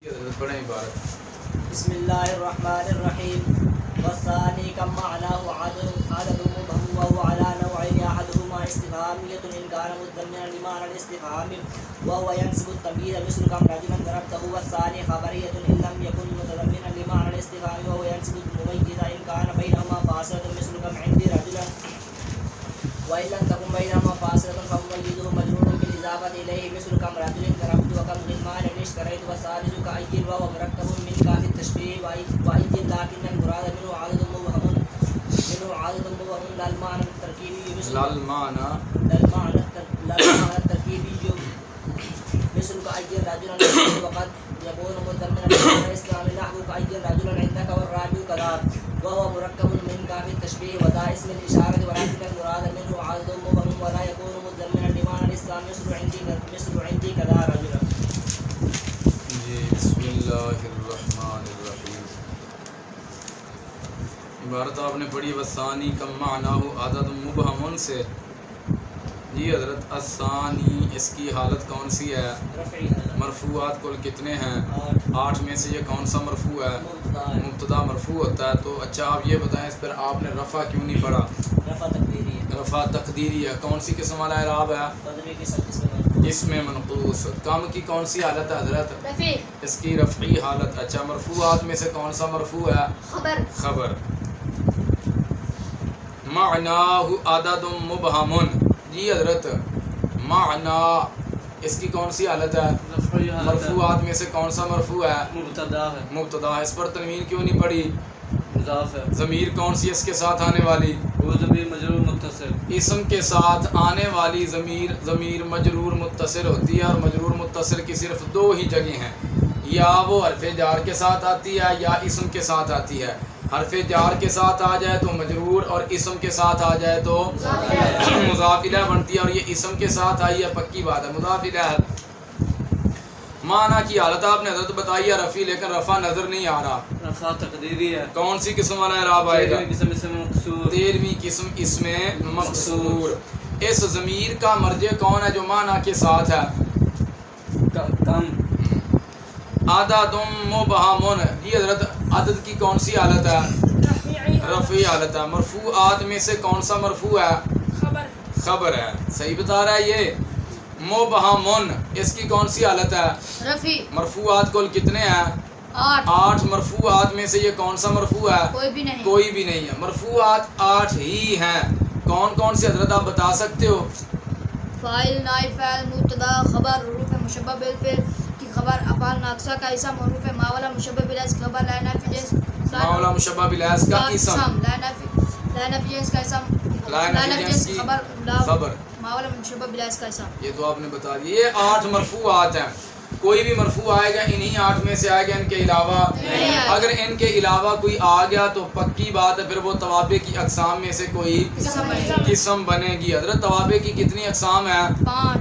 پڑھیں عبارت. بسم اللہ الرحمن الرحیم. والثانی کم معناه عدد مبهم وهو على نوعين احدهما استفهامية ان كان متضمنا لمعنى الاستفهام وهو ينسب التمييز مثل كم رجلا ضربته. والثاني خبرية ان لم يكن متضمنا لمعنى الاستفهام وهو ينسب المميز ان كان بينهما فاصلة مثل كم عندي رجلا وان لم تكن بينهما فاصلة فمميزه مجرور بالاضافة اليه مثل كم رجل ضربت وكم غلمان اشتريت. والثالث كأي وهو مركب من كاف التشبيه وأي لكن المراد منه عدد مبهم للمعنى التركيبي مثل كأي رجل وقد يكون متضمنا لمعنى الإسلام نحو كأي رجل عندك والرابع كذا وهو مركب من كاف التشبيه وذا اسم الإشارة ولكن المراد منه عدد مبهم ولا يكون متضمنا لمعنى الإسلام مثل عندي كذا رجل. بسم اللہ الرحمن الرحیم. عبارت آپ نے پڑھی والثانی کم معناہ عدد مبہم سے. جی حضرت الثانی اس کی حالت کون سی ہے؟ مرفوعات کل کتنے ہیں؟ 8 میں سے یہ کون سا مرفوع ہے؟ مبتدا مرفوع ہوتا ہے. تو اچھا آپ یہ بتائیں اس پر آپ نے رفع کیوں نہیں پڑھا؟ رفع تقدیری ہے. کون سی قسم والا اعراب ہے؟ اسم منقوص. کم کی کون سی حالت ہے حضرت؟ اس کی رفعی حالت. اچھا مرفوعات میں سے کون سا مرفوع ہے؟ خبر. معناہ عدد مبہم. جی حضرت معنی اس کی کون سی حالت ہے؟ مرفوعات میں سے کون سا مرفوع ہے؟ مبتدا. اس پر تنوین کیوں نہیں پڑی؟ ضمیر کون سی اس کے ساتھ آنے والی؟ وہ ضمیر مجرور متصل. اسم کے ساتھ آنے والی ضمیر مجرور متصل ہوتی ہے اور مجرور متصل کی صرف 2 ہی جگہ ہیں. یا وہ حرف جار کے ساتھ آتی ہے یا اسم کے ساتھ آتی ہے. حرف جار کے ساتھ آ جائے تو مجرور اور اسم کے ساتھ آ جائے تو مضاف الیہ بنتی ہے. اور یہ اسم کے ساتھ آئی ہے پکی بات ہے مضاف الیہ. معنی کی حالت آپ نے حضرت بتائی ہے رفیع لیکن رفع نظر نہیں آ رہا. رفع تقدیری ہے. کون سی قسم والا اعراب آئے گا؟ 13ویں قسم اسم مقصور. اس ضمیر کا مرجع کون ہے جو معنی کے ساتھ ہے؟ کم. عدد مبہم. یہ حضرت عدد کی کون سی حالت ہے؟ رفعی حالت ہے. مرفوعات میں سے کون سا مرفوع ہے؟ خبر ہے. صحیح بتا رہا ہے یہ. مبہم اس کی کون سی حالت ہے؟ رفیع. مرفوعات کل کتنے ہیں؟ 8 مرفوعات میں سے یہ کون سا مرفوع ہے؟ کوئی بھی نہیں ہے. مرفوعات 8 ہی ہیں. کون کون سے حضرت آپ بتا سکتے ہو؟ فاعل نائب فاعل مبتدا خبر حروف مشبہ بالفعل کی خبر افعال ناقصہ کا اسم حروف ما والا مشبہ بالاسم کی خبر لا نافی جنس ما والا مشبہ بالاسم کا اسم لا نافی جنس کا اسم لا نافی جنس کی خبر ما والا مشبہ بالاسم کا اسم. یہ تو آپ نے بتا دیا. یہ 8 مرفوعات ہیں. کوئی بھی مرفوع آئے گا انہی 8 میں سے آئے گا. ان کے علاوہ اگر ان کے علاوہ کوئی آ گیا تو پکی بات ہے پھر وہ توابع کی اقسام میں سے کوئی قسم بنے گی. حضرت توابع کی کتنی اقسام ہیں؟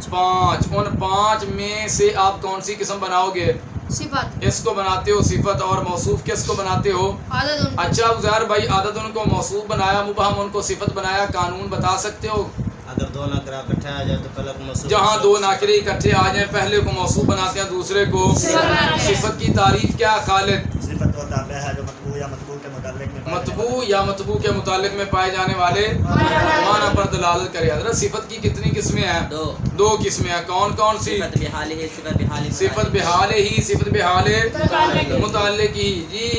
5. ان 5 میں سے آپ کون سی قسم بناؤ گے؟ صفت. اس کو بناتے ہو صفت. اور موصوف کس کو بناتے ہو؟ عدد. اچھا عزیر بھائی عدد ان کو موصوف بنایا مبہم ان کو صفت بنایا. قانون بتا سکتے ہو؟ اگر 2 نکرہ اکٹھے آ جائے تو پہلے کو موصوف. جہاں 2 ناکرے اکٹھے آ جائیں پہلے کو موصوف بناتے ہیں دوسرے کو صفت. کی تعریف کیا خالد؟ صفت وہ تابع ہے جو مطبوع یا مطبوع کے متعلق میں مطبوع یا مطبوع کے متعلق میں پائے جانے والے معنی پر دلالت کرے. حضرت صفت کی کتنی قسمیں ہیں؟ 2 قسمیں ہیں. کون کون سی؟ صفت بحال ہی صفت بحال متعلق ہی. جی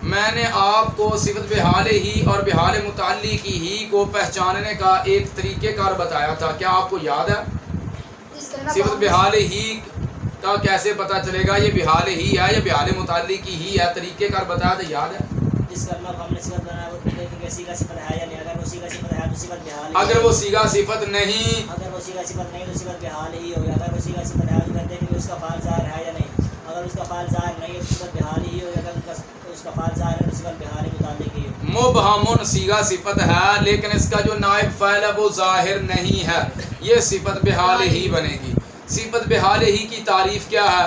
میں نے آپ کو صفت بحال ہی اور بحال متعلق ہی کو پہچاننے کا ایک طریقہ کار بتایا تھا. کیا آپ کو یاد ہے؟ صفت بحال ہی کا کیسے پتہ چلے گا یہ بحال ہی ہے یا بحال متعلق ہی ہے؟ طریقہ کار بتایا تھا یاد ہے؟ جس کا اللہ ہم نے صفت بنایا وہ سیگا صفت ہے یا نہیں. اگر وہ سیگا صفت ہے تو صفت بحال. اگر وہ سیگا صفت نہیں اگر وہ سیگا صفت نہیں تو صفت بحال ہی ہوگی. اگر وہ سیگا صفت ہے تو کہتے ہیں کہ اس کا فعل ظاہر ہے یا نہیں. اگر اس کا فعل ظاہر نہیں ہے تو صفت بحال ہی ہوگی. اگر اس کا فعل ظاہر ہے تو صفت بحال متعلق ہی ہوگی. مبہم سیگا صفت ہے لیکن اس کا جو نائب فاعل ہے وہ ظاہر نہیں ہے. یہ صفت بحال ہی بنے گی. صفت بحال ہی کی تعریف کیا ہے؟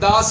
10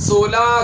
16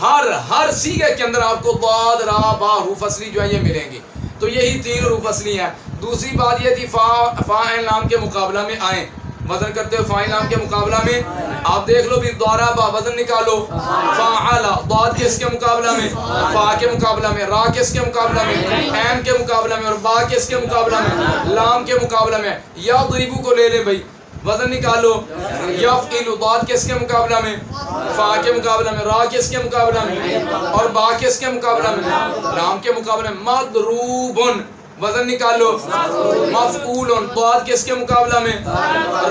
ہر سیغے کے اندر آپ کو ضاد را با حروف اصلی جو ہے یہ ملیں گی. تو یہی 3 حروف اصلی ہیں. دوسری بات یہ تھی فا عین لام کے مقابلہ میں آئیں. وزن کرتے ہو فاعل لام کے مقابلہ میں آپ دیکھ لو بھی ضربا وزن نکالو فعل ضاد کس کے مقابلہ میں فا کے مقابلہ میں را کس کے مقابلہ میں عین کے مقابلہ میں اور با کس کے مقابلہ میں لام کے مقابلہ میں. یضربو کو لے لے بھائی وزن نکالو یفعل ضاد کس کے مقابلہ میں فا کے مقابلہ میں را کس کے مقابلہ میں اور با کس کے مقابلہ میں لام کے مقابلہ میں. مضروبن وزن نکالو مفعول ضاد کس کے مقابلہ میں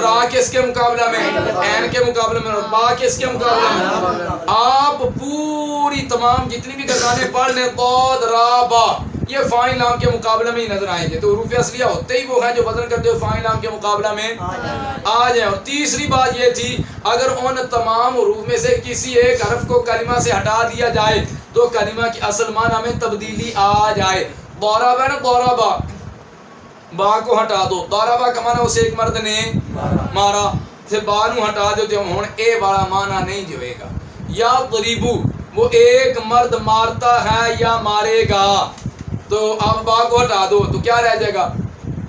را کس کے مقابلہ میں عین کے مقابلہ میں اور با کس کے مقابلہ میں. آپ پوری تمام جتنی بھی گردانیں پڑھ لیں ضاد را با یہ فاعل لام کے مقابلہ میں ہی نظر آئیں گے. تو حروف اصلیہ ہوتے ہی وہ ہیں جو وزن کرتے ہوئے فاعل لام کے مقابلہ میں آ جائیں. اور تیسری بات یہ تھی اگر ان تمام حروف میں سے کسی ایک حرف کو کلمہ سے ہٹا دیا جائے تو کلمہ کی اصل معنی میں تبدیلی آ جائے. ضربا ہے نا ضربا با کو ہٹا دو ضربا کا معنی اسے ایک مرد نے مارا پھر با نو ہٹا دو تو ہن اے والا معنی نہیں جو ہوئے گا. یا ضریبو وہ ایک مرد مارتا ہے یا مارے گا تو اب با کو ہٹا دو تو کیا رہ جائے گا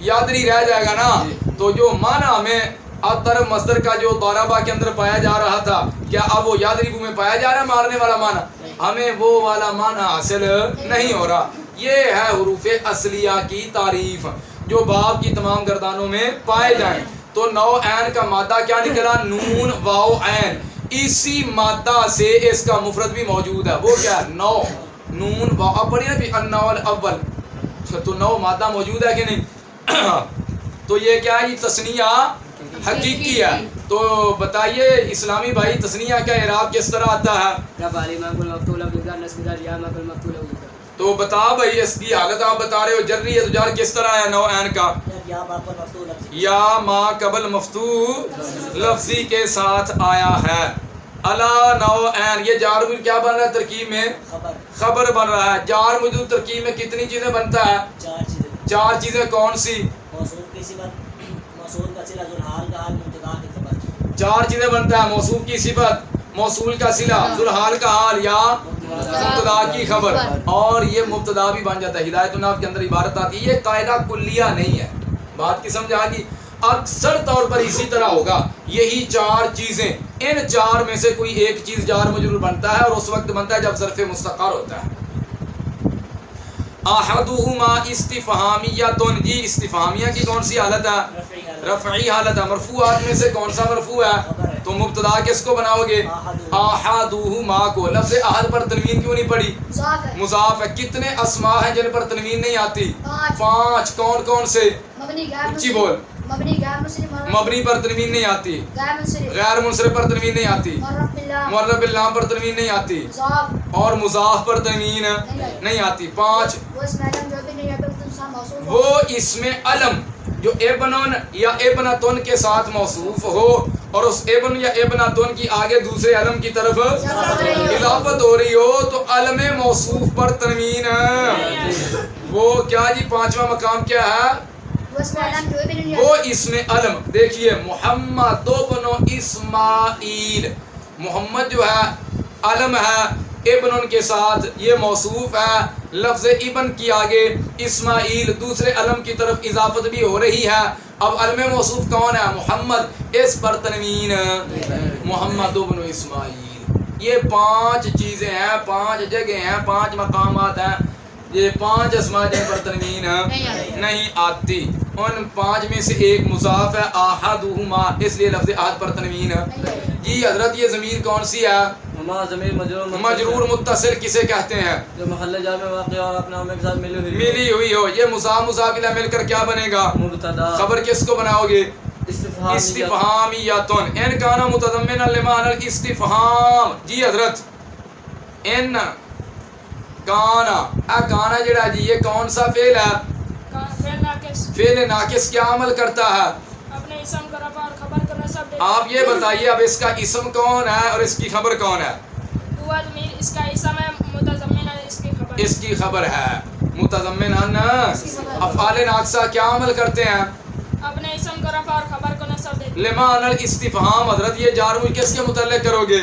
یادری رہ جائے گا نا. تو جو معنی ہمیں اطر مصدر کا جو ضربا کے اندر پایا جا رہا تھا کیا اب وہ یادریبو میں پایا جا رہا ہے مارنے والا معنی ہمیں وہ والا معنی حاصل نہیں ہو رہا. یہ ہے حروف اصلیہ کی تعریف جو باب کی تمام گردانوں میں پائے جائیں. تو نو عین کا مادہ کیا نکلا نون واو عین. اسی مادہ سے اس کا مفرد بھی موجود ہے وہ کیا ہے نو نون واو. اب پڑھی نا بھی النوع الاول تو نو مادہ موجود ہے کہ نہیں. تو یہ کیا ہے یہ تثنیہ حقیقی ہے. تو بتائیے اسلامی بھائی تثنیہ کا اعراب کس طرح آتا ہے رفع الامام المفتول بذات نصب ذات یا ما المفتول ہوتا. تو بتا بھائی اس کی حالت آپ بتا رہے ہو جری ہے تو جار کس طرح ہے نو عین کا یا ما قبل مفتوح لفظی کے ساتھ آیا ہے. الا نو عین یہ جار مجرور کیا بن رہا ہے ترکیب میں خبر بن رہا ہے. جار مجرور ترکیب میں کتنی چیزیں بنتا ہے 4 چیزیں کون سی 4 چیزیں بنتا ہے موصوف کی صفت موصول کا صلہ ذوالحال کا حال یا مبتدا کی خبر اور یہ مبتدا بھی بن جاتا ہے. ہدایت النحو کے اندر عبارت آتی ہے یہ قاعدہ کلیہ نہیں ہے بات کی سمجھ آ گئی. اکثر طور پر اسی طرح ہوگا یہی 4 چیزیں ان 4 میں سے کوئی ایک چیز جار مجرور بنتا ہے اور اس وقت بنتا ہے جب ظرف مستقر ہوتا ہے. احدہما استفہامیۃ یہ استفہامیہ کی کون سی حالت ہے رفعی حالت ہے. مرفوعات میں سے کون سا مرفوع ہے تو مبتدا کس کو بناؤ گے احدہما کو. لفظ احد پر تنوین کیوں نہیں پڑی مضاف ہے. کتنے اسماء ہیں جن پر تنوین نہیں آتی 5 کون کون سے اچھی بول مبنی پر تنوین نہیں آتی غیر منصرف پر تنوین نہیں آتی معرب باللام پر تنوین نہیں آتی اور مضاف پر تنوین نہیں آتی. 5 وہ اسم علم جو ابنن یا ابنتن کے ساتھ موصوف ہو اور اس ابن یا ابنتن کی آگے دوسرے علم کی طرف اضافت ہو رہی ہو تو علم موصوف پر تنوین وہ کیا جی 5واں مقام کیا ہے وہ اسم علم. دیکھیے محمد بن اسماعیل محمد جو ہے علم ہے ابن کے ساتھ یہ موصوف ہے لفظ ابن کی آگے اسماعیل دوسرے علم کی طرف اضافت بھی ہو رہی ہے. اب علم موصوف کون ہے محمد اس پر تنوین محمد بن اسماعیل. یہ 5 چیزیں ہیں 5 جگہ ہیں 5 مقامات ہیں یہ 5 اسماء جن پر تنوین نہیں آتی. ان 5 میں سے ایک مضاف ہے احدہما اس لیے لفظ احد پر تنوین جی حضرت. یہ ضمیر کون سی ہے ضمیر مجرور متصل کسے کہتے ہیں جو محل جار میں واقع اور اپنے نام کے ساتھ ملی ہوئی ہو. یہ مضاف الیہ مل کر کیا بنے گا مبتدا. خبر کس کو بناؤ گے استفہامیۃ ان کانا متضمنا لمعنی الاستفہام. جی حضرت ان کانا جڑا جی یہ کون سا فعل ہے فعل ناقص کیا عمل کرتا ہے اپنے اسم کا رفع اور خبر کا نصب. آپ یہ بتائیے اب اس کا اسم کون ہے اور اس کی خبر کون ہے ہوا ضمیر اس کا اسم ہے متضمن اس کی خبر اس کی خبر ہے متضمن افعال ناقصہ کیا عمل کرتے ہیں اپنے اسم کا رفع اور خبر کو نصب دیتے لمعنی الاستفہام. حضرت یہ جار مجرور کس کے متعلق کرو گے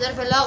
ظرف لاغ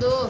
دو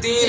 3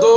2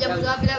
جب مضاف الیہ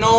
9।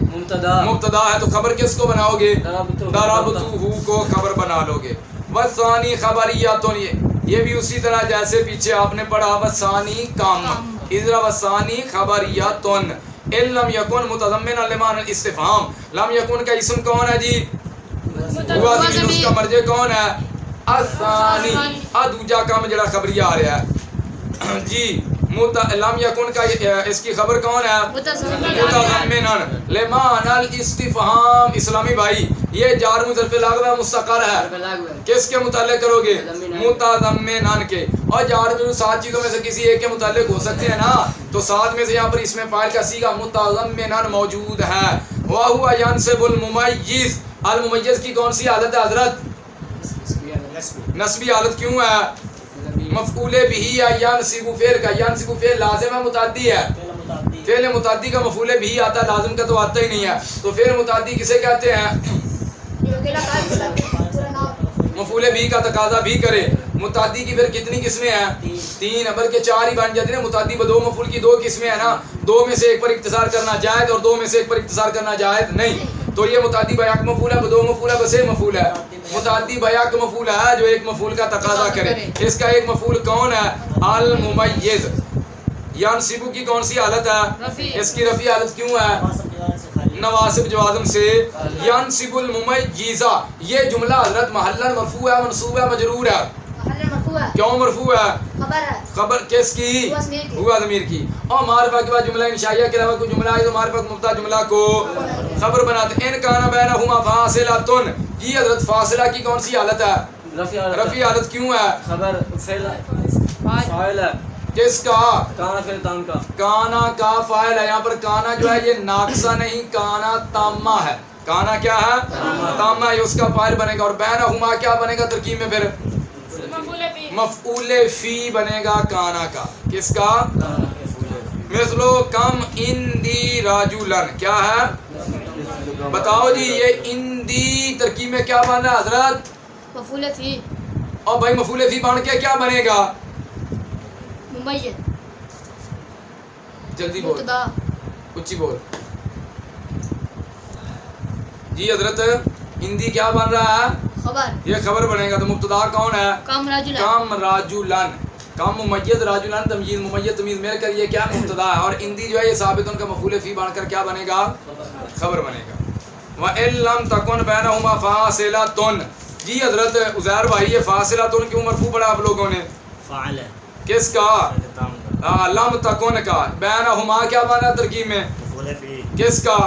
مبتدا ہے تو خبر کس کو بناؤ گے؟ ضربتہ ضربتہ کو خبر بنا لو گے. والثانی خبریاتن، یہ بھی اسی طرح جیسے پیچھے آپ نے پڑھا والثانی کم اذا والثانی خبریاتن ان لم یکن متضمنا لمعنى الاستفهام. لم یکن کا اسم کون ہے جی؟ ہوا زمین. اس کا مرجع کون ہے؟ الثانی. دوجا کام جڑا خبریہ آ رہا ہے جی. لم یکن کا اس کی خبر کون ہے؟ متضمنا لمعنى الاستفهام. اسلامی بھائی یہ جار مظرف لاغو ہے مستقر ہے، کس کے متعلق کرو گے؟ متضمنا کے. اور جار میں 7 چیزوں میں سے کسی ایک کے متعلق ہو سکتے ہیں نا، تو 7 میں سے یہاں پر اس میں فاعل کا صیغہ متضمنا موجود ہے. وهو ينصب المميز. المميز کی کون سی حالت ہے حضرت؟ نسبی حالت. کیوں ہے؟ مفعول به یا ينصب فعل کا. ينصب فعل لازم ہے متعدی ہے؟ فعل متعدی کا مفعول به آتا ہے، لازم کا تو آتا ہی نہیں ہے. تو فعل متعدی کسے کہتے ہیں؟ مفعول به کا تقاضا بھی کرے. متعدی کی پھر کتنی قسمیں ہیں؟ 3 بلکہ 4 ہی بن جاتی ہیں. متعدی ب 2 مفعول کی 2 قسمیں ہیں نا، 2 میں سے ایک پر اختصار کرنا جائز اور 2 میں سے ایک پر اختصار کرنا جائز نہیں. تو یہ متعدی ب 1 مفعول ہے، ب 2 مفعول ہے، ب 3 مفعول ہے. متعدی ب 1 مفعول ہے جو ایک مفعول کا تقاضا کرے. اس کا ایک مفعول کون ہے؟ الممیز. ینصب کی کون سی حالت ہے؟ اس کی رفعی حالت کیوں ہے؟ نواسب جوازم سے. ینصب الممیزہ، یہ جملہ حضرت محلن مرفوع ہے، منصوب ہے، مجرور ہے؟ کیوں مرفوع ہے؟ خبر کس کی؟ ہوا ضمیر کی. اور معرفہ کے بعد جملہ انشائیہ کے علاوہ کوئی جملہ ہے تو معرفہ مبتدا جملہ کو خبر بناتے ہیں. ان کان بینہما فاصلۃ، یہ حضرت فاصلہ کی کون سی حالت ہے؟ رفعی حالت. کیوں ہے؟ خبر فاعل ہے کس کا؟ کانا فعل تام کا. کانا کا فاعل ہے. یہاں پر کانا جو ہے یہ ناقصہ نہیں، کانا تامہ ہے. کانا کیا ہے؟ تامہ ہے. اس کا فاعل بنے گا. اور بینہما کیا بنے گا ترکیب میں؟ پھر مفعول فی بنے گا کانا کا. کس کا؟ مثلو کم اندی راجولن. کیا ہے بتاؤ جی؟ یہ اندی ترکیب میں کیا بن رہا ہے حضرت؟ مفعول فی. اور بھائی مفعول فی بن کے کیا بنے گا؟ ممیز. جلدی بول، مبتدا. اونچی بول جی. حضرت اندی کیا بن رہا ہے؟ خبر. یہ خبر بنے گا. تو مبتدا کون ہے؟ کم راجل. کم راجولن. کم ممیز راجولن تمجید ممیز تمیز مل کر یہ کیا مبتدا ہے. اور اندی جو ہے یہ ثابت ان کا مفعول فی بن کر کیا بنے گا؟ خبر بنے گا. وَإِن لَّمْ تَكُن بَيْنَهُمَا فَاصِلَةٌ. جی حضرت عزیر بھائی یہ فاصلۃ کیوں مرفوع پڑھا آپ لوگوں نے؟ فاعل ہے کس کا؟ لم تکن کا. بینہما کیا بنا ترکیب میں؟ مفعول فی. کس کا؟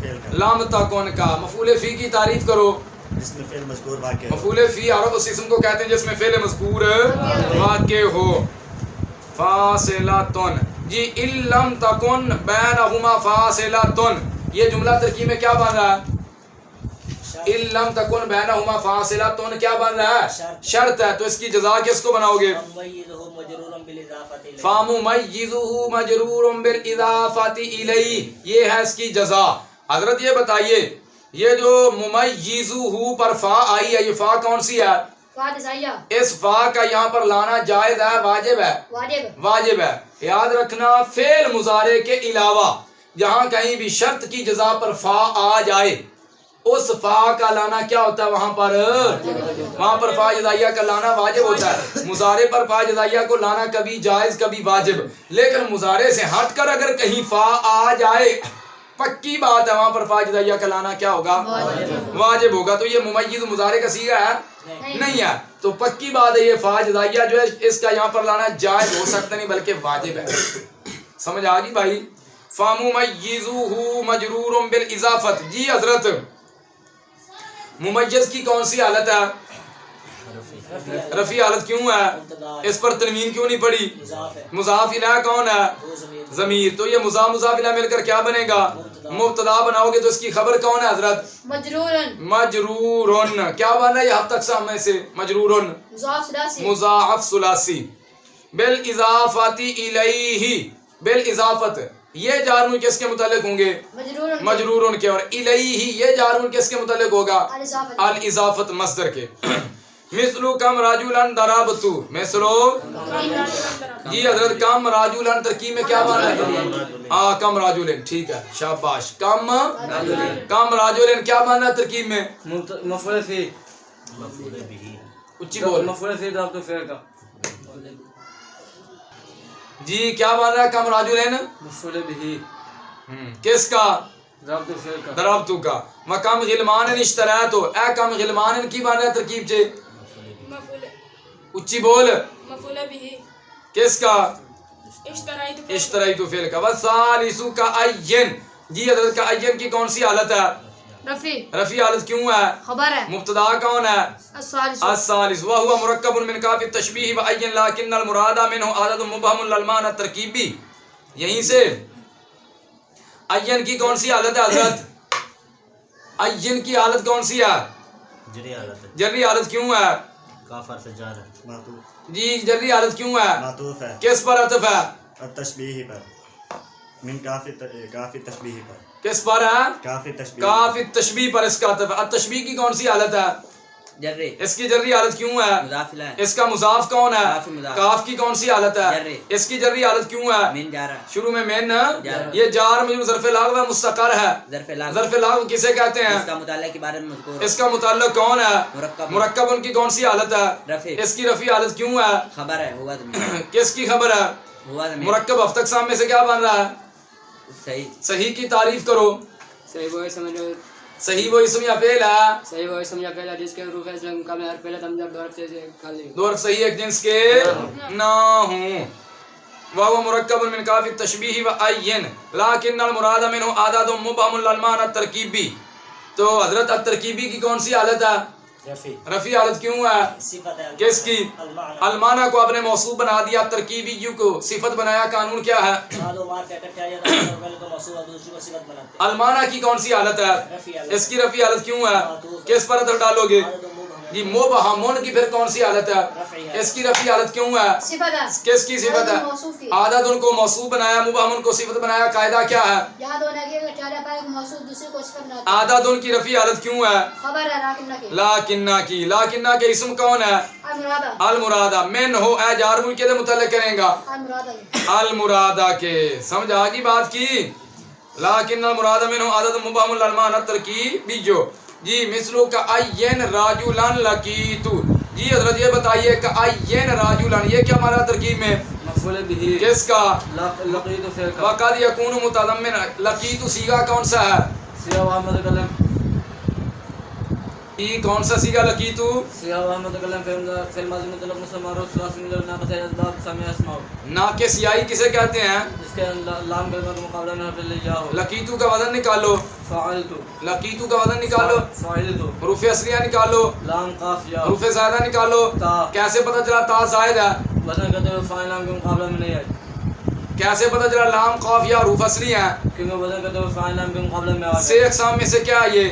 فعل کا. لم تکن کا. مفعول فی کی تعریف کرو. جس میں فعل مذکور واقع ہو. مفعول فی عرب اس اسم کو کہتے ہیں جس میں فعل مذکور واقع ہو. فاصلۃ جی. ان لم تکن بینہما فاصلۃ، یہ جملہ ترکیب میں کیا بن رہا ہے؟ ان لم تکن بینہما فاصلۃ کیا بن رہا ہے؟ شرط ہے. تو اس کی جزا کس کو بناؤ گے؟ فَمُمَيِّزُهُ مَجْرُورٌ بِالْإِضَافَةِ إِلَيْهِ. یہ ہے اس کی جزا. حضرت یہ بتائیے یہ جو ممیزہ پر فا آئی ہے، یہ فا کون سی ہے؟ اس فا کا یہاں پر لانا جائز ہے واجب ہے؟ واجب ہے. یاد رکھنا فعل مضارع کے علاوہ جہاں کہیں بھی شرط کی جزا پر فا آ جائے اس فا کا لانا کیا ہوتا ہے؟ وہاں پر فا جزائیہ کا لانا واجب ہوتا ہے. مضارع پر فا جزائیہ کو لانا کبھی جائز کبھی واجب. لیکن مضارع سے ہٹ کر اگر کہیں فا آ جائے پکی بات ہے وہاں پر فا جزائیہ کا لانا کیا ہوگا؟ واجب ہوگا. تو یہ ممیز مضارع کا صیغہ ہے؟ نہیں ہے. تو پکی بات ہے یہ فا جزائیہ جو ہے اس کا یہاں پر لانا جائز ہو سکتا نہیں بلکہ واجب ہے. سمجھ آ گئی بھائی؟ فَمُمَيِّزُهُ مَجْرُورٌ بِالْإِضَافَةِ. جی حضرت ممیز کی کون سی حالت ہے؟ رفعی حالت. کیوں ہے؟ اس پر تنوین کیوں نہیں پڑی؟ مضاف الیہ کون ہے؟ ضمیر. تو یہ مضاف الیہ مل کر کیا بنے گا؟ مبتدا بناؤ گے تو اس کی خبر کون ہے حضرت؟ مجرورن. کیا بنا ہے یہ ہفتہ اقسام میں سے؟ مجرورن مضاعف ثلاثی. بالاضافۃ الیہ. بالاضافت یہ جار مجرور کس کے متعلق ہوں گے؟ مجرورن کے. اور الیہ یہ جار مجرور کس کے متعلق ہوگا؟ الاضافت مصدر کے. مثلو کم راجولن ضربتو. مثلو جی حضرت کم راجولن ترکیب میں کیا بن رہا ہے؟ ہاں کم راجولن، ٹھیک ہے شاباش. کم راجولن کیا بن رہا ہے ترکیب میں؟ مفعول فی. اچھی بول. مفعول فی ضرب فعل کا. جی کیا بن رہا ہے کم راجولن؟ مفعول به. کس کا؟ ضرب فعل کا. ضربتو کا. مقام غلمان اشتراتو، اے کم غلمان کی بن رہا ہے ترکیب چے؟ مفعول اچھی بول. مفعول به. کس کا؟ اشتريت اشتریتو فعل کا. وثالثو کا عین. جی حضرت کا عین کی کون سی حالت ہے؟ رفی. رفی حالت کیوں ہے؟ خبر ہے. مبتدا کون ہے؟ الثالث. الثالث وهو مرکب من کاف التشبیہ وعین لیکن المراد منه عدد مبهم للمعنى الترکیبی. یہیں سے عین کی کون سی حالت ہے حضرت؟ عین کی حالت کون سی ہے؟ جری حالت ہے. جری حالت کیوں ہے؟ کاف حرف جار ہے. معطوف. جی جری حالت کیوں ہے؟ معطوف ہے. کس پر عطف ہے؟ التشبیہ پر. من کاف التشبیہ پر. کس پر ہے؟ کاف التشبیہ. کاف التشبیہ پر اس کا عطف ہے. التشبیہ کی کون سی حالت ہے؟ جرے اس کی جری حالت کیوں ہے؟ مضاف الیہ اس کا مضاف کون ہے؟ کاف مضاف. کاف کی کون سی حالت ہے؟ جری. اس کی جری حالت کیوں ہے؟ من جارا شروع میں مین جار. یہ جار مجرور ظرف لاغو مستقر ہے. ظرف لاغ ظرف لاغو کسے کہتے ہیں؟ اس کا متعلق کے بارے میں مذکور اس کا متعلق کون ہے؟ مرکب مرکب. ان کی کون سی حالت ہے؟ رفع اس کی رفع حالت کیوں ہے؟ خبر ہے ہوا زمین کس کی خبر ہے؟ ہوا زمین مرکب ہفتہ اقسام میں سے کیا بن رہا ہے؟ صحیح صحیح کی تعریف کرو. صحیح وہ سمجھو. صحیح وہ اسم یا فعل ہے. صحیح وہ اسم یا فعل ہے جس کے حروف اسلام کا میں ہر پہلے تمجب دو حرف سے خالی. دو حرف صحیح ایک جنس کے نہ ہوں. وهو مرکب من کاف التشبیہ وعین لیکن المراد منه عدد مبهم للمعنى الترکیبی. تو حضرت الترکیبی کی کون سی حالت ہے؟ رفی. رفی حالت کیوں ہے؟ صفت ہے کس کی؟ المعنی المعنی کو اپنے موصوف بنا دیا. ترکیبی یو کو صفت بنایا. قانون کیا ہے؟ معلومات کا اکٹھا یا پہلے کو موصوف اور دوسری کو صفت بناتے ہیں. المعنی کی کون سی حالت ہے؟ رفع ہے اس کی رفی حالت کیوں ہے؟ کس پر عطف ڈالو گے؟ جی مبہمون کی پھر کون سی حالت ہے؟ اس کی رفی حالت کیوں ہے؟ صفت ہے. کس کی صفت ہے؟ موصوف کی. عدد ان کو موصوف بنایا. مبہمون کو صفت بنایا. قاعدہ کیا ہے؟ یاد ہونا کہ چارہ پائے کو موصوف دوسرے کو صفت بناتے ہیں. عدد ان کی رفی حالت کیوں ہے؟ خبر ہے لیکن نہ کہ لاکنہ کی. لاکنہ کے اسم کون ہے؟ المرادہ. المرادہ. من ہو اے جار مجرور کے متعلق کریں گا. المرادہ. المرادہ کے. سمجھ آ گئی بات کی؟ لیکن المراد منه عدد مبهم للمعنى الترکیبی. جی مثلو کا عین راجولن لقیتو. جی حضرت یہ بتائیے کہ عین راجولن یہ کیا ہمارا ترکیب میں؟ مفعول به. کس کا؟ لقیت فعل کا. وقد یکون متضمن. لقیتو صیغہ کون سا ہے؟ سیاہ و متکلم. یہ کون سا صیغہ لقیتو؟ سیاہ و متکلم فعل ماضی مطلق مستمر ثلاثی من ناقص اسباب سامع اسماء. ناقص یائی کسے کہتے ہیں؟ جس کے لام کلمہ کے مقابلہ میں حرف الیا ہو. لقیتو کا وزن نکالو. فعلت. لقیتو کا وزن نکالو. فعلت. حروف اصلیہ نکالو. لام قاف یا. حروف زائدہ نکالو. تا. کیسے پتہ چلا تا زائد ہے؟ وزن کرتے ہوئے فاعل لام کے مقابلہ میں نہیں آئی. کیسے پتہ چلا لام قاف یا حروف اصلی ہیں؟ کیونکہ وزن کرتے ہوئے فاعل لام کے مقابلہ میں آ سے اقسام میں سے کیا ہے یہ؟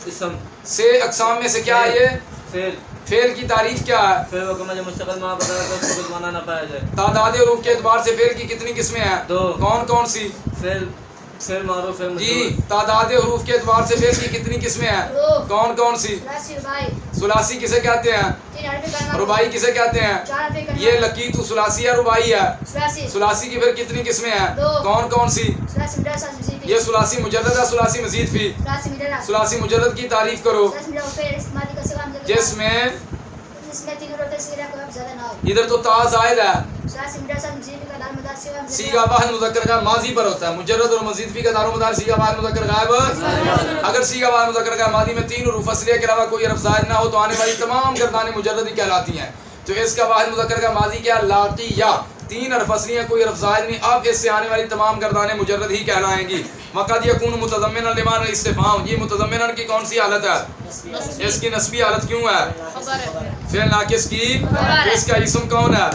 اسم. سے اقسام میں سے کیا ہے یہ؟ فعل. فعل کی تعریف کیا ہے؟ فعل و کما جو مستقل معنی بتا ہے تو اس کو معنی نہ پایا جائے. تعداد حروف کے اعتبار سے فعل کی کتنی قسمیں ہیں؟ دو. کون کون سی؟ فعل معروف فعل جی مجرور. تعداد حروف کے اعتبار سے فعل کی کتنی قسمیں ہیں؟ دو. کون کون سی؟ ثلاثی رباعی. ثلاثی کسے کہتے ہیں؟ تین حرف کلمہ. رباعی کسے کہتے ہیں؟ چار حرف کلمہ. یہ لقیتو ثلاثی ہے رباعی ہے؟ ثلاثی. ثلاثی کی پھر کتنی قسمیں ہیں؟ دو. کون کون سی؟ ثلاثی مجرد ثلاثی مزید. یہ ثلاثی مجرد ہے. ثلاثی مزید فی. ثلاثی مجرد. ثلاثی مجرد کی تعریف کرو. ثلاثی مجرد فعل استعمالی کا سلام جس میں اس میں تین حروف سیرہ کو زیادہ نہ ہو. ادھر تو تا زائد ہے. ثلاثی مجرد ثلاثی مزید کا دار مدار سوا سیغہ واحد مذکر کا ماضی پر ہوتا ہے. مجرد اور مزید فی کا دار و مدار سیغہ واحد مذکر غائب. اگر سیغہ واحد مذکر کا ماضی میں تین حروف اصلیہ کے علاوہ کوئی حرف زائد نہ ہو تو آنے والی تمام گردانیں مجرد ہی کہلاتی ہیں. تو اس کا واحد مذکر کا ماضی کیا؟ لاقیہ. تین حرف اصلی ہیں کوئی حرف زائد نہیں. اب اس سے آنے والی تمام گردانیں مجرد ہی کہلائیں گی. وقد یکون متضمنا لمعنى الاستفهام. یہ متضمنا کی کون سی حالت ہے؟ اس کی نسبی حالت کیوں ہے؟ خبر ہے. فعل ناقص کی. اس کا اسم کون ہے؟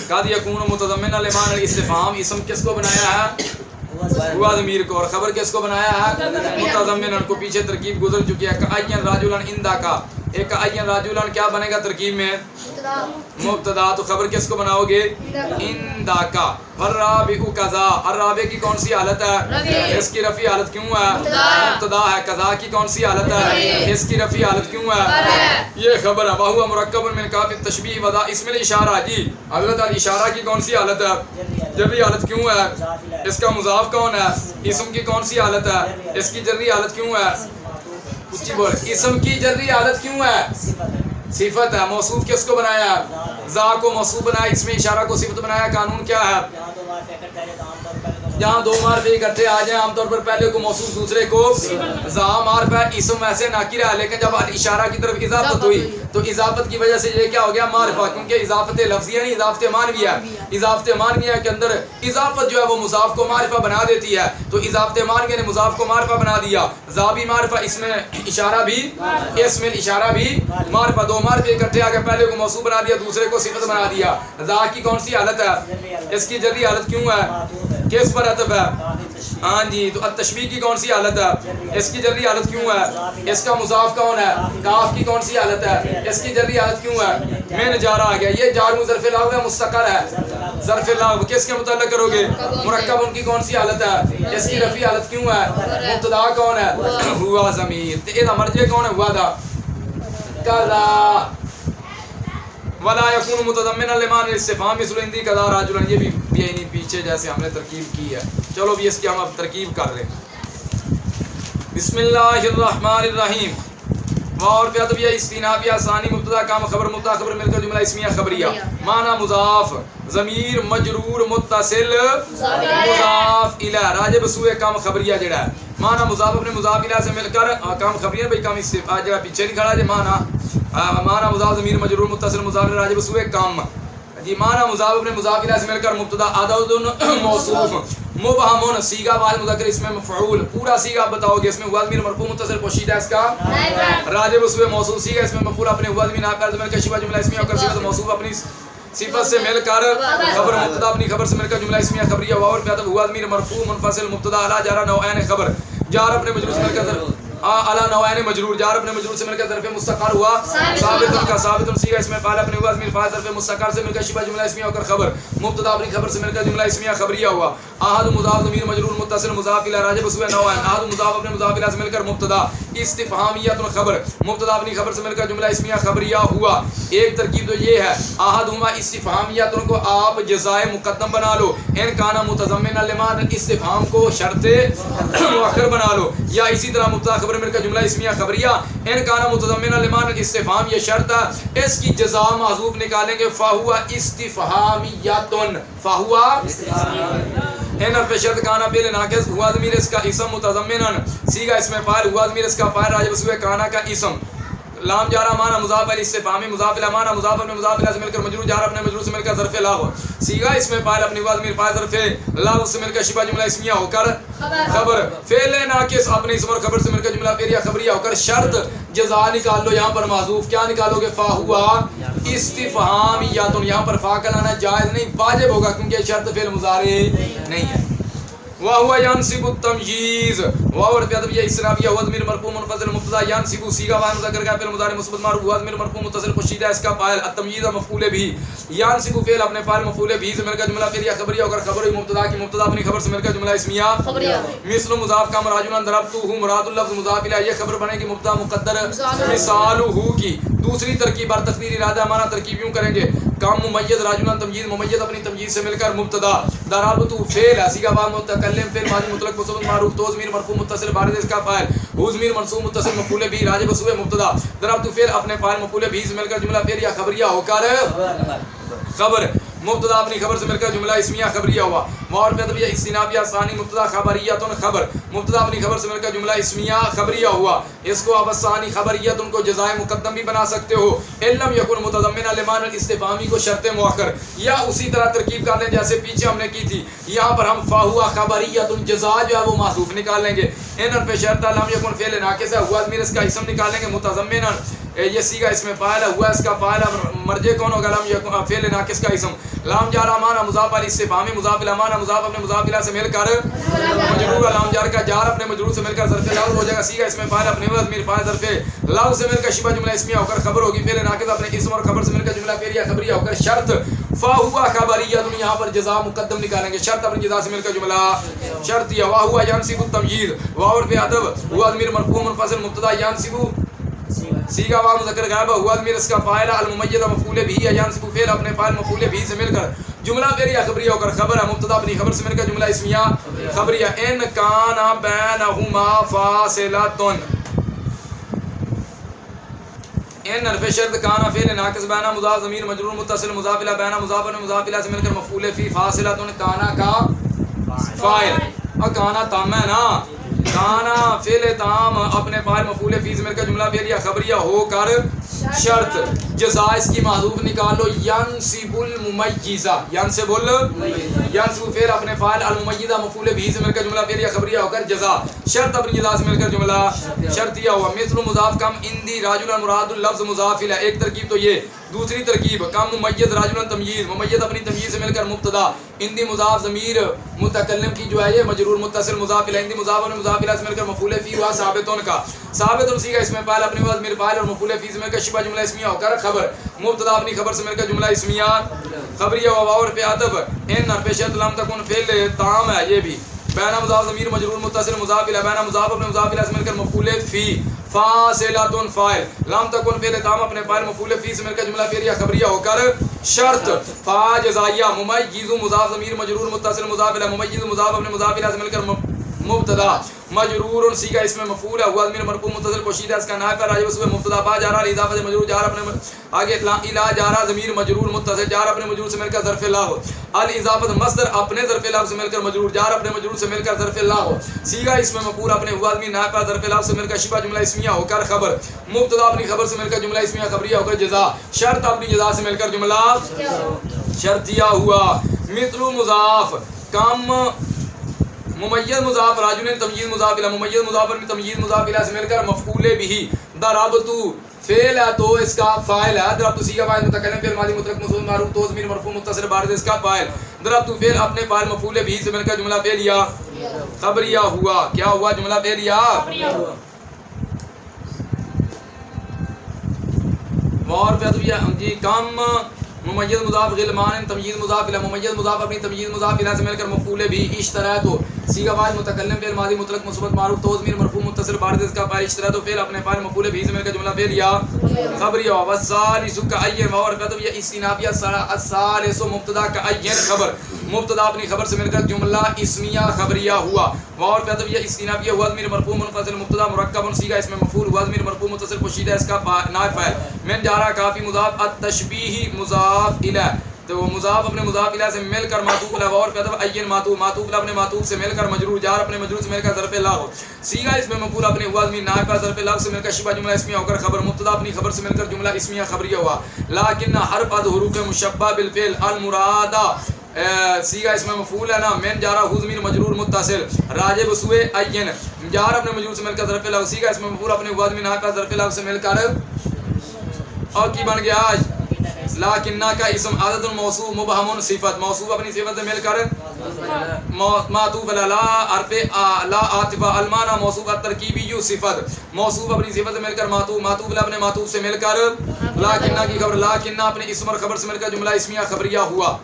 قد یکون متضمنا لمعنى الاستفهام. اسم کس کو بنایا ہے؟ ہوا ضمیر کو. اور خبر کس کو بنایا ہے؟ متضمنا کو. پیچھے ترکیب گزر چکی ہے. عین راجلا عندک. ایک عین راجولان کیا بنے گا ترکیب میں؟ مبتدا مبتدا، تو خبر کس کو بناؤ گے؟ اندا کا. والرابع کذا، الرابع کی کون سی حالت ہے؟ اس کی رفع حالت کیوں ہے؟ مبتدا ہے. کذا کی کون سی حالت ہے؟ اس کی رفع حالت کیوں ہے؟ یہ خبر ہے. وہو مرکب من کاف التشبیہ وذا اسم الاشارہ. جی حضرت الاشارہ کی کون سی حالت ہے؟ جری حالت کیوں ہے؟ اس کا مضاف کون ہے؟ اسم کی کون سی حالت ہے؟ اس کی جری حالت کیوں ہے؟ اونچی بول. اسم کی جری حالت کیوں ہے؟ صفت ہے. موصوف کس کو بنایا ہے؟ ذا کو موصوف بنایا، اس میں اشارہ کو صفت بنایا. قانون کیا ہے؟ جہاں دو معرفے اکٹھے آ جائیں عام طور پر پہلے کو موصوف دوسرے کو ذا معرفہ. اسم ایسے ناکرہ ہے لیکن جب اشارہ کی طرف اضافت ہوئی تو اضافت کی وجہ سے یہ کیا ہو گیا؟ معرفہ. کیونکہ اضافت لفظیہ نہیں، اضافت معنویہ ہے. اضافت معنویہ کے اندر اضافت جو ہے وہ مضاف کو معرفہ بنا دیتی ہے، تو اضافت معنویہ نے مضاف کو معرفہ بنا دیا. ذا بھی معرفہ، اس میں اشارہ بھی، اس میں اشارہ بھی معرفہ. دو معرفے اکٹھے آ کے پہلے کو موصوف بنا دیا، دوسرے کو صفت بنا دیا. ذا کی کون سی حالت ہے؟ اس کی جری حالت کیوں ہے؟ کس پر عطف ہے؟ ہاں جی. تو التشبیہ کی کون سی حالت ہے؟ اس کی جری حالت کیوں ہے؟ اس کا مضاف کون ہے؟ کاف کی کون سی حالت ہے؟ اس کی جری حالت کیوں ہے؟ میں جارہ آ گیا. یہ جار ظرف لغو ہے، مستقر ہے. ظرف لغو کس کے متعلق کرو گے؟ مرکب. ان کی کون سی حالت ہے؟ اس کی رفع حالت کیوں ہے؟ مبتدا کون ہے؟ ہوا ضمیر. تے دا مرجع کون ہے؟ ہوا دا کذا. ولا يكون متضمنا لمعنى الاستفهام مثل عندي كذا رجلا. یہ بھی یعنی پیچھے جیسے ہم نے ترکیب کی ہے. چلو بھی اس کی ہم اب ترکیب کر رہے ہیں. بسم اللہ الرحمن الرحیم. اور پھر اب یہ استینافیہ ثانی مبتدا کام خبر مبتدا خبر مل کر جملہ اسمیہ خبریہ. معنی مضاف ضمیر مجرور متصل مضاف الی راجب سوء کام خبریہ جڑا ہے. معنی مضاف اپنے مضاف الی سے مل کر کام خبریہ بھائی کام استفعال جڑا پیچھے نہیں کھڑا. معنی مضاف ضمیر مجرور متصل مضاف راجب سوء کام. جی معنی مضاف اپنے مضاف الی سے مل کر مبتدا عدد موصوف مبہم صیغہ واحد مذکر اس میں مفعول. پورا صیغہ آپ بتاؤ گے. اس میں ہوا ضمیر مرفوع متصل پوشیدہ اس کا راجب سوء موصوف صیغہ اس میں مفعول اپنے ہوا ضمیر ناقص ضمیر کا شبہ جملہ اسمیہ اور صفت موصوف اپنی صفت سے مل کر خبر مبتدا اپنی خبر سے مل کر جملہ اسمیہ خبریہ. اور پھر ہوا ضمیر مرفوع منفصل مبتدا اعلی جار نوعین خبر. جار اپنے مجرور سے مل کر اعلی نوعین مجرور. جار اپنے مجرور سے مل کر ظرف مستقر ہوا ثابت کا ثابت صیغہ اس میں فاعل اپنے ہوا ضمیر فاعل ظرف مستقر سے مل کر شبہ جملہ اسمیہ اور خبر مبتدا اپنی خبر سے مل کر جملہ اسمیہ خبریہ ہوا. احد مضاف ضمیر مجرور متصل مضاف الی راجب سوء نوعین. احد مضاف اپنے مضاف الی سے مل کر مبتدا استفہامیہ خبر مبتدا اپنی خبر سے مل کر جملہ اسمیہ خبریہ ہوا. ایک ترکیب تو یہ ہے احدہما استفہامیہ کو آپ جزائے مقدم بنا لو. ان کانا متضمنا لمعنى استفہام کو شرط مؤخر بنا لو. یا اسی طرح مبتدا خبر مل کر جملہ اسمیہ خبریہ ان کانا متضمنا لمعنى استفہام یہ شرط ہے. اس کی جزا محذوف نکالیں گے فہو استفہامیہ. فہو ان حرف شرط کانا فعل ناقص ہوا ضمیر اس کا اسم متضمنا صیغہ اس میں فاعل ہوا ضمیر اس کا فاعل راجب سوء کانا کا اسم. لام جارہ معنی مضاف الی استفہامی مضاف الی معنی مضاف اپنے مضاف الی سے مل کر مجرور جار اپنے مجرور سے مل کر ظرف لغو صیغہ اس میں فاعل اپنی ضمیر فاعل ظرف لغو سے مل کر شبہ جملہ اسمیہ ہو کر خبر فعل ناقص اپنے اسم اور خبر سے مل کر جملہ فعلیہ خبریہ ہو کر شرط جزا نکال لو. یہاں پر محذوف کیا نکالو گے؟ فا ہوا استفہامیہ. یہاں پر فا کا لانا جائز نہیں واجب ہوگا کیونکہ شرط فعل مضارع نہیں ہے. وهو ينصب التمييز. وهو ادب یہ استنافیہ ہوا ضمیر مرفوع منفصل مبتدا ينصب صيغہ واحد مذکر کا فعل مضارع مثبت مرفوع ہوا ضمیر مرفوع متصل پوشیدہ اس کا فاعل التمييز مفعول به. ينصب فعل اپنے فاعل مفعول به سے مل کر جملہ فعلیہ خبریہ ہو کر خبر مبتدا کی مبتدا اپنی خبر سے مل کر جملہ اسمیہ خبریہ. مثل مضاف کا مراجعا ضربته مراد اللفظ مضاف الیہ. یہ خبر بنے گی مبتدا مقدر مثالہ کی. دوسری ترکیب بر تقدیر ارادہ معنی ترکیب یوں کریں گے کام ممیز راجعا تمجید ممیز اپنی تمجید سے مل کر مبتدا ضربته فعل صيغہ واحد متکلم فعل ماضی مطلق مصدر معروف تو ضمیر مرفوع متصل بارد اس کا فاعل ہو ضمیر منصوب متصل مفعول به راجب سوء مبتدا ضربت فعل اپنے فاعل مفعول به سے مل کر جملہ فعلیہ خبریہ ہو کر خبر مبتدا اپنی خبر سے مل کر جملہ اسمیہ خبریہ ہوا. اور پھر یہ استنافیہ ثانی مبتدا خبریہ خبر مبتدا اپنی خبر سے مل کر جملہ اسمیہ خبریہ ہوا. اس کو آپ ثانی خبریہ ان کو جزائے مقدم بھی بنا سکتے ہو. علم یکن متضمنا لمعنى الاستفہامی کو شرط مؤخر یا اسی طرح ترکیب کر لیں جیسے پیچھے ہم نے کی تھی. یہاں پر ہم فہو خبریہ جزا جو ہے وہ محذوف نکال لیں گے. ان حرف شرط لم یکن فعل ناقص ہے ہوا ضمیر اس کا اسم نکالیں گے متضمنا یہ صیغہ اس میں فاعل ہوا اس کا فاعل مرجع کون ہوگا؟ لم یکن فعل ناقص کا اسم. لام جارہ معنی مضاف الی استفہامی مضاف الی معنی مضاف اپنے مضاف الی سے مل کر مجرور لام جار کا کا جار اپنے مجرور سے مل کر ظرف لفظ ہو جائے گا. سیگا اسم فاعل اپنے وزن ضمیر فاعل ظرف لفظ سے مل کر شبہ جملہ اسمیہ ہو کر خبر ہوگی. فعل ناقص اپنے اسم اور خبر سے مل کر جملہ فعلیہ خبریہ ہو کر شرط فہو خبریہ. تم یہاں پر جزا مقدم نکالیں گے. شرط اپنی جزا سے مل کر جملہ شرطیہ. واہوا ینصب التمجید واو فی ادب ہوا ضمیر مرفوع منفصل مبتدا ینصب سیگا واو مذکر غائب ہوا ضمیر اس کا فاعل الممیز مفعول به ینصب فعل اپنے فاعل مفعول به سے مل کر جملہ فعلیہ خبریہ ہو کر خبر ہے. مبتدا اپنی خبر سے مل کر جملہ اسمیہ خبریہ. ان کان بینہما فاصلۃ ان حرف شرط کانا فعل ناقص بینا مضاف ضمیر مجرور متصل مضاف الی بینا مضاف اور مضاف الی سے مل کر مفعول فی فاصلۃ کانا کا فاعل. اور کانا تام ہے نا. کانا فعل تام اپنے فاعل مفعول فی سے مل کر جملہ فعلیہ خبریہ ہو کر شرط. جزا اس کی محذوف نکالو. ینصب الممیزہ ینصب ینصب فعل اپنے فاعل الممیزہ مفعول به سے مل کر جملہ فعلیہ خبریہ ہو کر جزا. شرط اپنی جزا سے مل کر جملہ شرطیہ ہوا. مثل مضاف کم اندی راجل مراد اللفظ مضاف الیہ. ایک ترکیب تو یہ. دوسری ترکیب کم ممیز راجل تمییز ممیز اپنی تمییز سے مل کر مبتدا اندی مضاف ضمیر متکلم کی جو ہے یہ مجرور متصل مضاف الیہ. اندی مضاف اور مضاف الیہ سے مل کر مفعول فی ہوا ثابتون کا ثابت اسی کا اسم فاعل اپنے وزن ضمیر فاعل اور مفعول فی سے مل کر شبہ جملہ اسمیہ ہو کر خبر. مبتدا اپنی خبر سے مل کر جملہ اسمیہ خبریہ و واو فی ادب ان حرف شرط لم تکن فعل تام ہے. یہ بھی بینا مضاف ضمیر مجرور متصل مضاف الیہ بینا مضاف اپنے مضاف الیہ سے مل کر مفعول فی فاصلۃ فاعل لم تکن فعل تام اپنے فاعل مفعول فی سے مل کر جملہ فعلیہ خبریہ ہو کر شرط. فا جزائیہ ممیز مضاف ضمیر مجرور متصل مضاف الیہ ممیز مضاف اپنے مضاف الیہ سے مل کر مبتدا مجرور سیگا اس میں مفعول ہے ہوا ضمیر مرفوع متصل پوشیدہ اس کا نائب ہے راجب اس میں مبتدا با جا رہا اضافہ سے مجرور جا رہا اپنے آگے الا جا رہا ضمیر مجرور متصل جا رہا اپنے مجرور سے مل کر ظرف لا ہو. الاضافہ مصدر اپنے ظرف لا سے مل کر مجرور جا رہا اپنے مجرور سے مل کر ظرف لا ہو. سیگا اس میں مفعول اپنے ہوا ضمیر نائب ہے ظرف لا سے مل کر شبہ جملہ اسمیہ ہو کر خبر. مبتدا اپنی خبر سے مل کر جملہ اسمیہ خبریہ ہو کر جزا. شرط اپنی جزا سے مل کر جملہ شرطیہ ہوا. مثل مضاف کم ممیز مضاف راجل تمییز مضاف الیہ ممیز مضاف اور تمییز مضاف الیہ سے مل کر مفعول به. ضربت فعل ہے تو اس کا فاعل ہے. ضربت صیغہ فاعل متکلم فعل ماضی مطلق منصوب معروف تو ضمیر مرفوع متصل بارد اس کا فاعل. ضربت فعل اپنے فاعل مفعول به سے مل کر جملہ فعلیہ خبریہ ہوا. کیا ہوا؟ جملہ فعلیہ اور فعلیہ جی. کم ممیز مضاف غلمان تمییز مضاف الیہ ممیز مضاف اپنی تمییز مضاف الیہ سے مل کر مفعول به اشترا تو صیغہ فاعل متکلم فعل ماضی مطلق مثبت معروف تو ضمیر مرفوع متصل بارد اس کا فاعل اشترا تو فعل اپنے فاعل مفعول به سے مل کر جملہ فعلیہ خبریہ. والثالث کعین اور فعلیہ استنافیہ الثالث مبتدا کعین خبر. مبتدا اپنی خبر سے مل کر جملہ اسمیہ خبریہ ہوا. اور فعلیہ استنافیہ ہوا ضمیر مرفوع منفصل مبتدا مرکب صیغہ اس میں مفعول ہوا ضمیر مرفوع متصل پوشیدہ اس کا نائب فاعل. من جارا کافی مضاف التشبیہ مضاف الیہ تو مضاف اپنے مضاف الیہ سے مل کر معطوف الیہ اور فعل عین معطوف معطوف اپنے معطوف سے مل کر مجرور جار اپنے مجرور سے مل کر ظرف لا ہو. سیغہ اس میں مفعول اپنے ہوا ضمیر نائب ظرف لا سے مل کر شبہ جملہ اسمیہ ہو کر خبر. مبتدا اپنی خبر سے مل کر جملہ اسمیہ خبریہ ہوا. لکن حرف حروف مشبہ بالفعل المراد سیغہ اس میں مفعول ہے نا. من جارا ہو ضمیر مجرور متصل راجب سوء عین جار اپنے مجرور سے مل کر ظرف لا. سیغہ اس میں مفعول اپنے ہوا ضمیر نائب ظرف لا سے مل کر اور کی بن گیا آج لاکنہ کا اسم عدد الموصوف مبہم صفت موصوف اپنی صفت سے مل کر معطوف لا حرف لا عاطفہ المعنى موصوف الترکیبی صفت موصوف اپنی صفت سے مل کر معطوف معطوف اپنے معطوف سے مل کر لاکنہ کی خبر. لاکنہ اپنے اسم اور خبر سے مل کر جملہ اسمیہ خبریہ ہوا.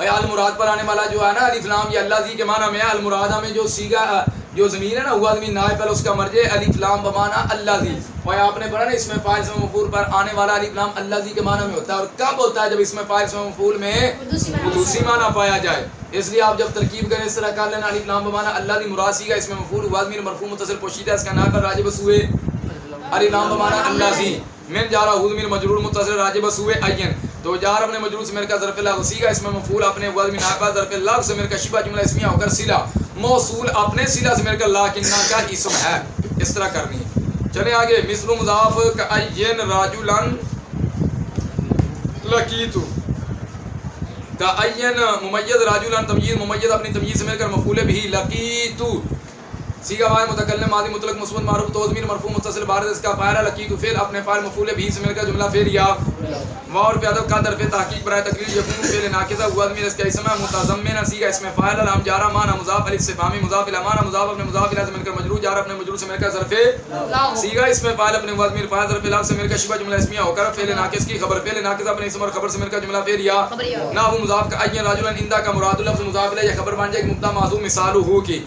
المراد پر آنے والا جو ہے نا الف لام یہ اللہ ذی کے معنی میں ہے. المرادہ میں جو صیغہ جو ضمیر ہے نا ہوا ضمیر نائب ہے اس کا مرجع الف لام بمعنی اللہ ذی. اور آپ نے پڑھا نا اس میں فاعل سے مفعول پر آنے والا الف لام اللہ ذی کے معنی میں ہوتا ہے. اور کب ہوتا ہے؟ جب اس میں فاعل سے مفعول میں حدوثی معنی پایا جائے. اس لیے آپ جب ترکیب کریں اس طرح کر لینا الف لام بمعنی اللہ ذی مراد صیغہ اس میں مفعول ہوا ضمیر مرفوع متصل پوشیدہ اس کا نائب راجب سوء الف لام بمعنی اللہ ذی. من جارا ہو ضمیر مجرور متصل راجب سوء عین تو جار اپنے مجرور سے مل کر ظرف لا صیغہ اس میں مفعول اپنے ہوا ضمیر نائب ظرف لا سے مل کر شبہ جملہ اسمیہ ہو کر صلہ موصول اپنے صلہ سے مل کر لاکنہ کا اسم ہے. اس طرح کرنی ہے. چلیں آگے. مثل مضاف کعین راجلا لقیت کعین ممیز راجلا تمییز ممیز اپنی تمییز سے مل کر مفعول به لقیت سیغہ فاعل متکلم ماضی مطلق مثبت معروف تو ضمیر مرفوع متصل بارد اس کا فاعل لقیت فعل اپنے فاعل مفعول بھی سے مل کر جملہ فعلیہ واو اور فعل کا ظرف تحقیق برائے تقریر یکون فعل ناقصہ ہوا ضمیر اس کا اسم متضمن سیغہ اسم فاعل لام جارہ معنی مضاف علی استفہامی مضاف الی معنی مضاف اپنے مضاف الی سے مل کر مجرور جار اپنے مجرور سے مل کر ظرف سیغہ اسم فاعل اپنے ضمیر فاعل ظرف لا سے مل کر شبہ جملہ اسمیہ ہو کر فعل ناقص کی خبر فعل ناقص اپنے اسم اور خبر سے مل کر جملہ فعلیہ نحو مضاف کا این رجلا عندہ کا مراد لفظ مضاف الیہ یہ خبر بن جائے مبتدا محذوف مثال ہو کی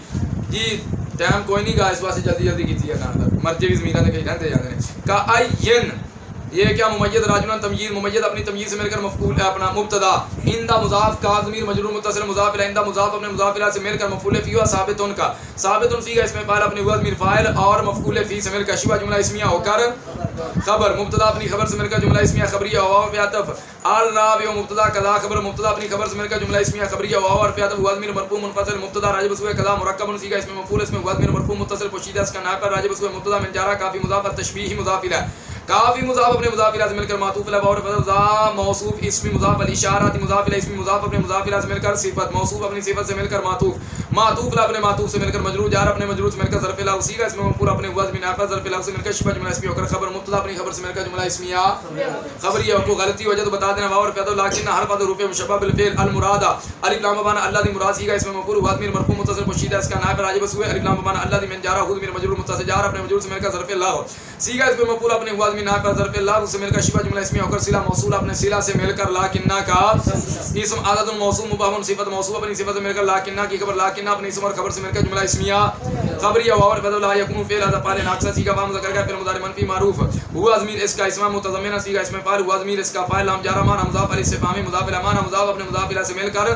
جی ٹائم کوئی نہیں گا اس واسطے جلدی جلدی کیتی ہے نا مرجے بھی زمینہ نے کہیں رہتے جاندے ہیں کا این یہ کیا ممیز راجلن تمییز ممیز اپنی تمییز سے مل کر مفعول ہے اپنا مبتدا عند مضاف کا ضمیر مجرور متصل مضاف الی عند مضاف اپنے مضاف الی سے مل کر مفعول فی و ثابت کا ثابت فی اس میں فاعل اپنے ہوا ضمیر فاعل اور مفعول فی سے مل کر شبہ جملہ اسمیہ ہو کر خبر مبتدا اپنی خبر سے مل کر جملہ اسمیہ خبریہ واو فی عطف الرابع مبتدا کذا خبر مبتدا اپنی خبر سے مل کر جملہ اسمیہ خبریہ واو اور فی عطف ہوا ضمیر مرفوع منفصل مبتدا راجب اسمه کذا مرکب فی اس میں مفعول اس میں ہوا ضمیر مرفوع متصل پوشیدہ اس کا نائب پر راجب اسمه مبتدا من جارہ کافی مضاف تشبیہ مضاف الی کافی مضاف اپنے مضاف الی سے مل کر معطوف الی اور ذا موصوف اسم مضاف الی اشارات مضاف الی اسم مضاف اپنے مضاف الی سے مل کر صفت موصوف اپنی صفت سے مل کر معطوف الی اپنے معطوف سے مل کر مجرور جار اپنے مجرور سے مل کر ظرف الی اسی کا اسم مفعول اپنے ہوا ضمیر نافذ ظرف الی سے مل کر شبہ جملہ اسمیہ ہو کر خبر مبتدا اپنی خبر سے مل کر جملہ اسمیہ خبریہ کو غلطی ہو جائے تو بتا دینا واو اور فعل لکن ہر بعد حروف مشبہ بالفعل المراد الف لام بنا اللہ دی مراد کا اسم مفعول ہوا ضمیر مرفوع متصل پوشیدہ اس کا نائب راجب اسمه الف لام بنا اللہ دی من جارہ ہو ضمیر مجرور متصل جار اپنے مجرور سے مل کر ظرف اللہ سیغہ اس میں مفعول اپنے ہوا ضمیر نائب ظرف اللہ سے مل کر شبہ جملہ اسمیہ ہو کر صلہ موصول اپنے صلہ سے مل کر لکنہ کا اسم عدد موصول مبهم صفت موصوف اپنی صفت سے مل کر لکنہ کی خبر لکنہ اپنی اسم اور خبر سے مل کر جملہ اسمیہ خبریہ واو اور بدل لا یکون فعل هذا فعل ناقص سیغہ فاعل مذکر کا فعل مضارع منفی معروف ہوا ضمیر اس کا اسم متضمن سیغہ اس میں فاعل ہوا ضمیر اس کا فاعل لام جار معنی مضاف الی استفہامی مضاف الی معنی مضاف اپنے مضاف الی سے مل کر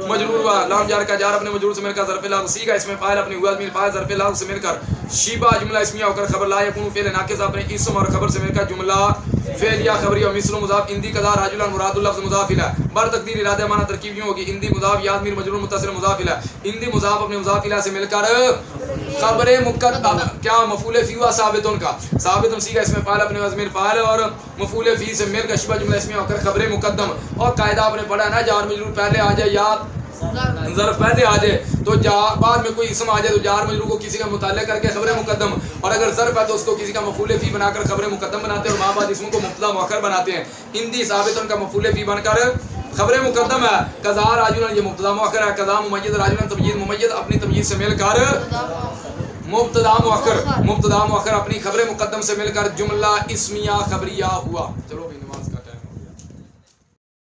مجرور ہوا لام جار کا جار اپنے مجرور سے مل کر ظرف لا اسی کا اس میں فاعل اپنی ہوا ضمیر فاعل ظرف لا سے مل کر شیبہ جملہ اسمیہ ہو کر خبر لا یکون فعل ناقص اپنے اسم اور خبر سے مل کر جملہ فعلیہ خبریہ مثل مضاف اندی قضا رجلا مراد لفظ مضاف الی بر تقدیر ارادہ معنی ترکیب یوں ہوگی اندی مضاف یا ضمیر مجرور متصل مضاف الی اندی مضاف اپنے مضاف الی سے مل کر خبر مقدم کیا مفعول فی و ثابت کا ثابت سیغہ اس میں فاعل اپنے ضمیر فاعل اور مفعول فی سے مل کر شبہ جملہ اسمیہ ہو کر خبر مقدم اور قاعدہ آپ نے پڑھا ہے نا جار مجرور پہلے آ جائے یا ظرف پہلے آ جائے تو بعد میں کوئی اسم آ جائے تو جار مجرور کو کسی کا متعلق کر کے خبر مقدم اور اگر ظرف ہے تو اس کو کسی کا مفعول فی بنا کر خبر مقدم بناتے ہیں اور بعد اسم کو مبتدا مؤخر بناتے ہیں اندی ثابت ان کا مفعول فی بن کر خبر مقدم ہے قضا راجلن یہ مبتدا مؤخر ہے قضا ممیز راجلن تمییز ممیز اپنی تمییز سے مل کر مبتدا مؤخر اپنی خبر مقدم سے مل کر جملہ اسمیہ خبریہ ہوا چلو